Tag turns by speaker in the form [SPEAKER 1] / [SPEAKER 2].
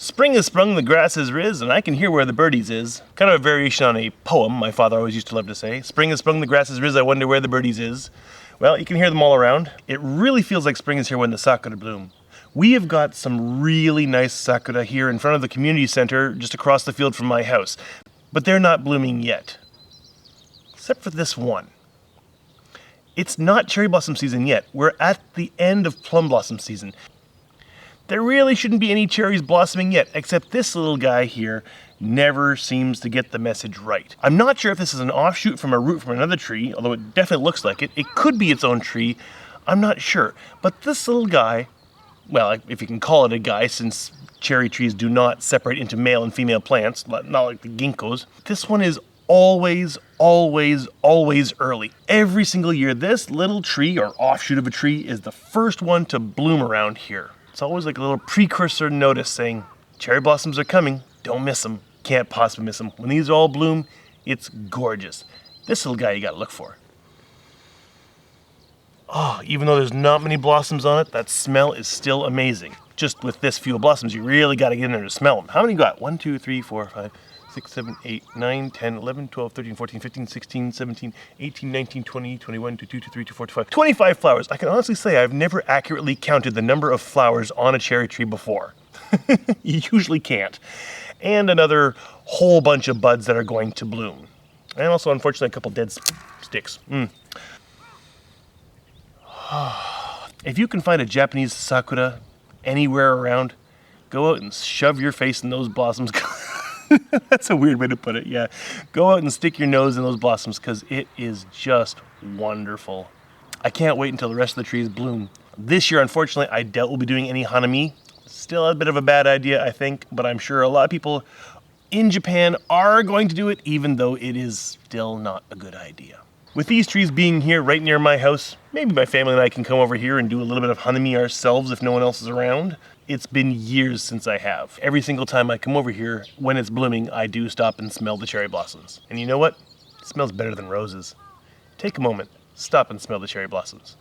[SPEAKER 1] Spring has sprung, the grass has riz, and I can hear where the birdies is. Kind of a variation on a poem my father always used to love to say. Spring has sprung, the grass has riz, I wonder where the birdies is. Well, you can hear them all around. It really feels like spring is here when the Sakura bloom. We have got some really nice Sakura here in front of the community center just across the field from my house. But they're not blooming yet. Except for this one. It's not cherry blossom season yet. We're at the end of plum blossom season. There really shouldn't be any cherries blossoming yet, except this little guy here never seems to get the message right. I'm not sure if this is an offshoot from a root from another tree, although it definitely looks like it. It could be its own tree. I'm not sure. But this little guy, well, if you can call it a guy, since cherry trees do not separate into male and female plants, not like the ginkgos, this one is always early. Every single year, this little tree or offshoot of a tree is the first one to bloom around here. It's always like a little precursor notice saying, cherry blossoms are coming, don't miss them. Can't possibly miss them. When these all bloom, it's gorgeous. This little guy you gotta look for. Oh, even though there's not many blossoms on it, that smell is still amazing. Just with this few blossoms, you really gotta get in there to smell them. How many you got? 1, 2, 3, 4, 5, 6, 7, 8, 9, 10, 11, 12, 13, 14, 15, 16, 17, 18, 19, 20, 21, 22, 23, 24, 25. 25 flowers. I can honestly say I've never accurately counted the number of flowers on a cherry tree before. You usually can't. And another whole bunch of buds that are going to bloom. And also, unfortunately, a couple dead sticks. If you can find a Japanese Sakura anywhere around, go out and shove your face in those blossoms. That's a weird way to put it, yeah. Go out and stick your nose in those blossoms because it is just wonderful. I can't wait until the rest of the trees bloom. This year, unfortunately, I doubt we'll be doing any hanami. Still a bit of a bad idea, I think, but I'm sure a lot of people in Japan are going to do it, even though it is still not a good idea. With these trees being here right near my house, maybe my family and I can come over here and do a little bit of hanami ourselves if no one else is around. It's been years since I have. Every single time I come over here, when it's blooming, I do stop and smell the cherry blossoms. And you know what? It smells better than roses. Take a moment, stop and smell the cherry blossoms.